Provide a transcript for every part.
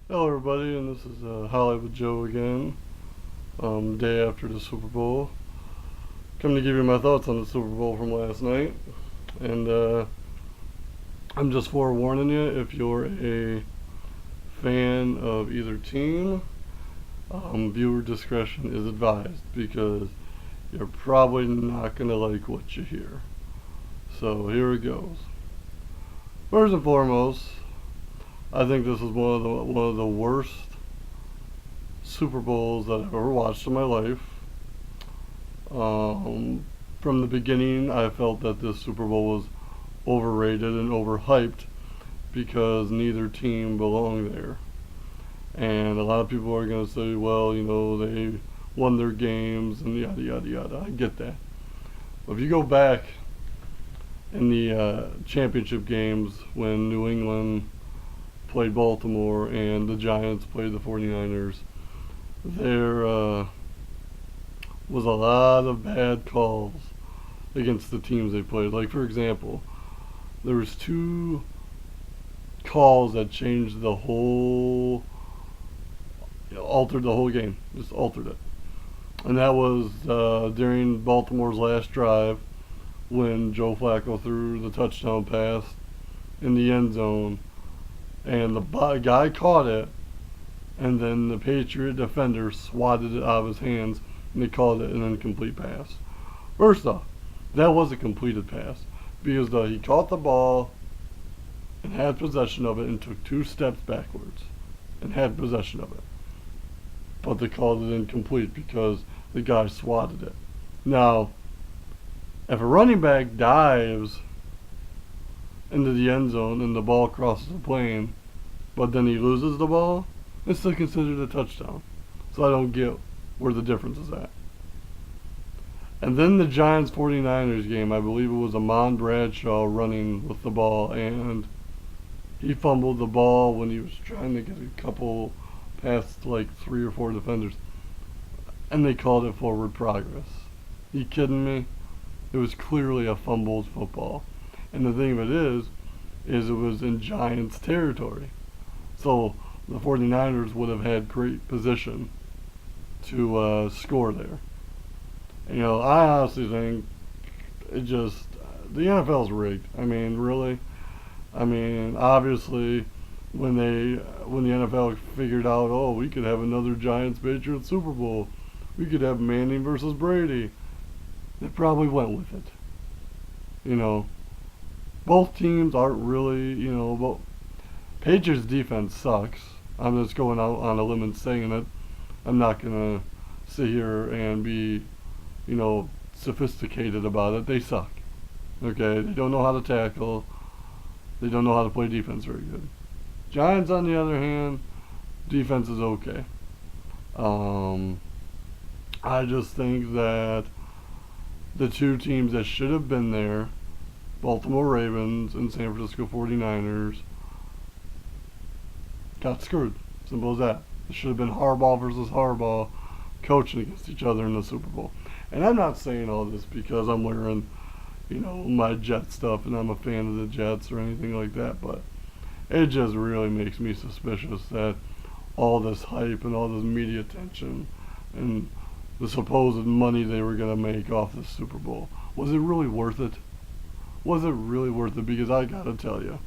Hello, everybody, and this is Hollywood Joe again. Day after the Super Bowl, coming to give you my thoughts on the Super Bowl from last night. And I'm just forewarning you, if you're a fan of either team, viewer discretion is advised because you're probably not gonna like what you hear. So here it goes. First and foremost, I think this is one of the worst Super Bowls that I've ever watched in my life. From the beginning, I felt that this Super Bowl was overrated and overhyped because neither team belonged there. And a lot of people are going to say, well, they won their games and yada, yada, yada. I get that. But if you go back in the championship games when New England played Baltimore and the Giants played the 49ers, there was a lot of bad calls against the teams they played. Like, for example, there was two calls that changed the whole, altered the whole game, just altered it. And that was during Baltimore's last drive when Joe Flacco threw the touchdown pass in the end zone, and the guy caught it, and then the Patriot defender swatted it out of his hands, and they called it an incomplete pass. First off, that was a completed pass because he caught the ball and had possession of it and took 2 steps backwards and had possession of it. But they called it incomplete because the guy swatted it. Now, if a running back dives into the end zone and the ball crosses the plane, but then he loses the ball, it's still considered a touchdown. So I don't get where the difference is at. And then the Giants 49ers game, I believe it was Amon Bradshaw running with the ball, and he fumbled the ball when he was trying to get a couple past like 3 or 4 defenders, and they called it forward progress. You kidding me? It was clearly a fumbled football. And the thing of it is it was in Giants territory. So the 49ers would have had great position to score there. I honestly think the NFL's rigged. I mean, really. I mean, obviously, when the NFL figured out, oh, we could have another Giants Patriots Super Bowl, we could have Manning versus Brady, they probably went with it. Both teams aren't really, both. Patriots defense sucks. I'm just going out on a limb and saying it. I'm not gonna sit here and be, sophisticated about it. They suck. Okay, they don't know how to tackle. They don't know how to play defense very good. Giants, on the other hand, defense is okay. I just think that the two teams that should have been there, Baltimore Ravens and San Francisco 49ers, got screwed. Simple as that. It should have been Harbaugh versus Harbaugh coaching against each other in the Super Bowl. And I'm not saying all this because I'm wearing, my Jet stuff and I'm a fan of the Jets or anything like that, but it just really makes me suspicious that all this hype and all this media attention and the supposed money they were going to make off the Super Bowl, was it really worth it? Was it really worth it? Because I got to tell you,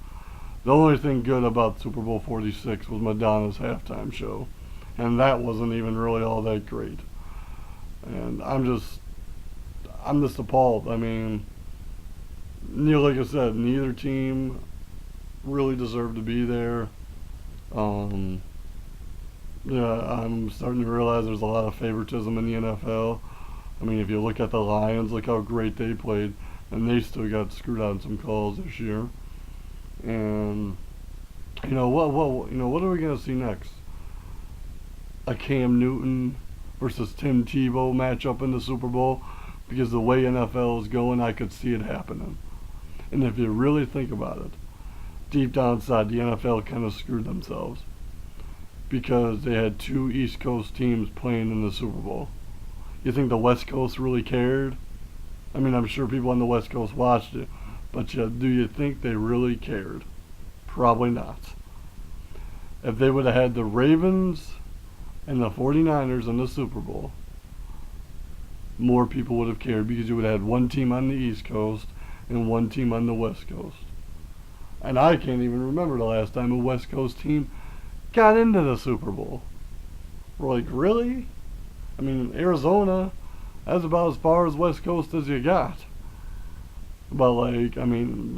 the only thing good about Super Bowl 46 was Madonna's halftime show, and that wasn't even really all that great. And I'm just appalled. I mean, like I said, neither team really deserved to be there. I'm starting to realize there's a lot of favoritism in the NFL. I mean, if you look at the Lions, look how great they played, and they still got screwed out in some calls this year. And what are we gonna see next? A Cam Newton versus Tim Tebow matchup in the Super Bowl? Because the way NFL is going, I could see it happening. And if you really think about it, deep down inside, the NFL kind of screwed themselves because they had 2 East Coast teams playing in the Super Bowl. You think the West Coast really cared? I mean, I'm sure people on the West Coast watched it, but do you think they really cared? Probably not. if they would have had the Ravens and the 49ers in the Super Bowl, more people would have cared because you would have had one team on the East Coast and one team on the West Coast. And I can't even remember the last time a West Coast team got into the Super Bowl. We're like, really? I mean, Arizona, that's about as far as West Coast as you got. But like, I mean,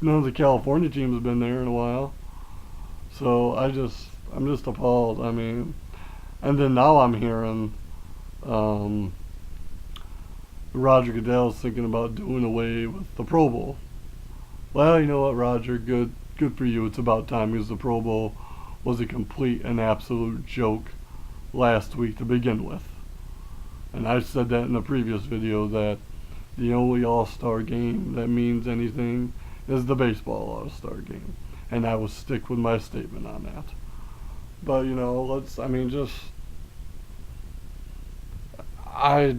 none of the California teams have been there in a while. So I'm just appalled. I mean, and then now I'm hearing Roger Goodell's thinking about doing away with the Pro Bowl. Well, you know what, Roger? Good for you. It's about time, because the Pro Bowl was a complete and absolute joke last week to begin with. And I said that in the previous video, that the only All-Star game that means anything is the baseball All-Star game. And I will stick with my statement on that. But, you know, I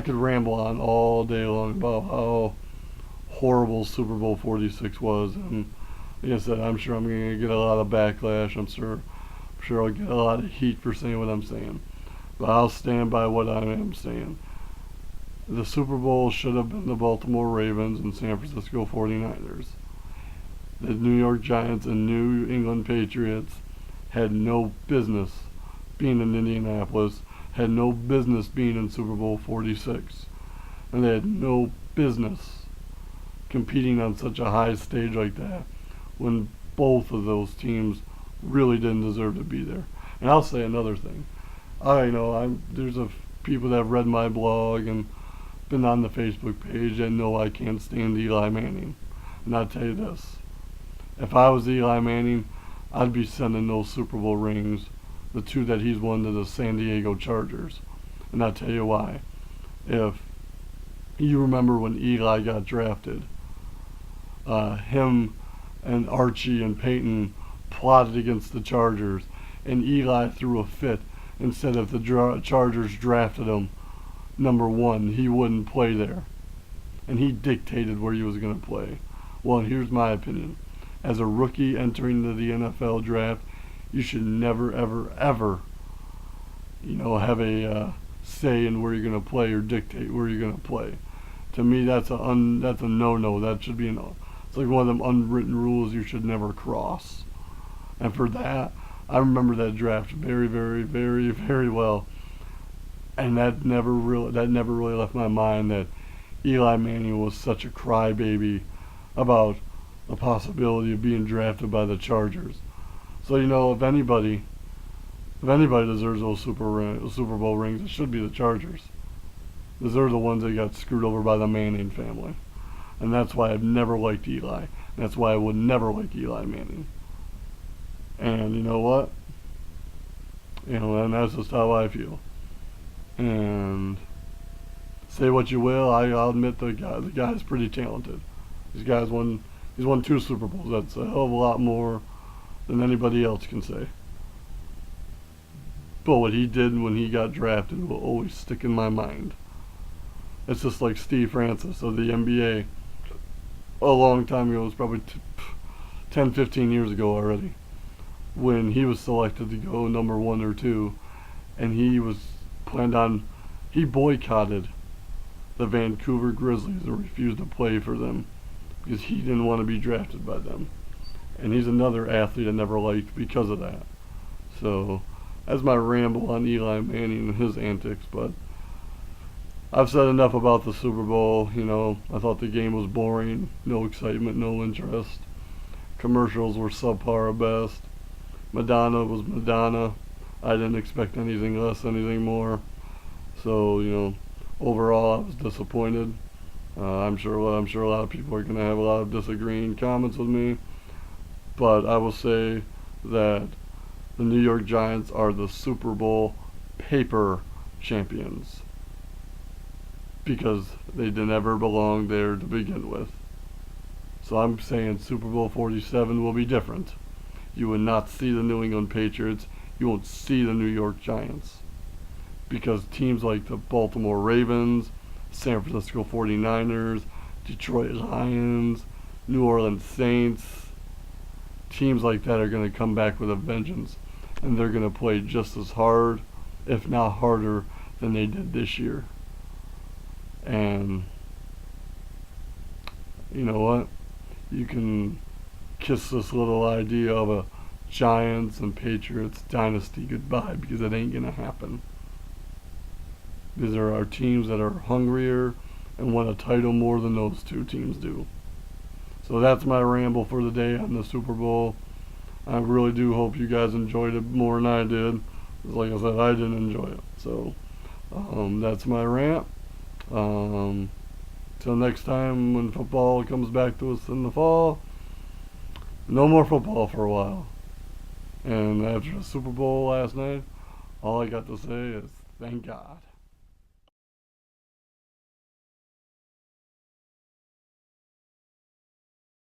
could ramble on all day long about how horrible Super Bowl 46 was, and like I said, I'm sure I'm going to get a lot of backlash. I'm sure I'll get a lot of heat for saying what I'm saying, but I'll stand by what I am saying. The Super Bowl should have been the Baltimore Ravens and San Francisco 49ers. The New York Giants and New England Patriots had no business being in Indianapolis, had no business being in Super Bowl 46, and they had no business competing on such a high stage like that when both of those teams really didn't deserve to be there. And I'll say another thing. There's people that have read my blog and been on the Facebook page that know I can't stand Eli Manning. And I'll tell you this. If I was Eli Manning, I'd be sending those Super Bowl rings, the two that he's won, to the San Diego Chargers. And I'll tell you why. If you remember when Eli got drafted, him and Archie and Peyton plotted against the Chargers, and Eli threw a fit. Instead of the Chargers drafted him number 1, he wouldn't play there, and he dictated where he was going to play. Well, here's my opinion. As a rookie entering into the NFL draft, you should never, ever, ever, have a say in where you're going to play or dictate where you're going to play. To me, that's a no-no. That should be it's like one of them unwritten rules you should never cross. And for that, I remember that draft very, very, very, very well. And that never really left my mind, that Eli Manning was such a crybaby about the possibility of being drafted by the Chargers. So, if anybody deserves those Super Bowl rings, it should be the Chargers. Because they're the ones that got screwed over by the Manning family. And that's why I've never liked Eli. And that's why I would never like Eli Manning. And you know what? And that's just how I feel. And say what you will, I'll admit the guy's pretty talented. He's won 2 Super Bowls. That's a hell of a lot more than anybody else can say. But what he did when he got drafted will always stick in my mind. It's just like Steve Francis of the NBA. A long time ago, it was probably 10, 15 years ago already, when he was selected to go number 1 or 2, and he boycotted the Vancouver Grizzlies and refused to play for them because he didn't want to be drafted by them. And he's another athlete I never liked because of that. So that's my ramble on Eli Manning and his antics, but I've said enough about the Super Bowl. I thought the game was boring, no excitement, no interest. Commercials were subpar at best. Madonna was Madonna. I didn't expect anything less, anything more. So, overall I was disappointed. I'm sure a lot of people are going to have a lot of disagreeing comments with me, but I will say that the New York Giants are the Super Bowl paper champions, because they didn't ever belong there to begin with. So I'm saying Super Bowl 47 will be different. You will not see the New England Patriots. You won't see the New York Giants. Because teams like the Baltimore Ravens, San Francisco 49ers, Detroit Lions, New Orleans Saints, teams like that are going to come back with a vengeance, and they're going to play just as hard, if not harder, than they did this year. And you know what? You can kiss this little idea of a Giants and Patriots dynasty goodbye, because it ain't going to happen. These are our teams that are hungrier and want a title more than those two teams do. So that's my ramble for the day on the Super Bowl. I really do hope you guys enjoyed it more than I did. Like I said, I didn't enjoy it. So that's my rant. Till next time when football comes back to us in the fall, no more football for a while. And after the Super Bowl last night, all I got to say is thank God.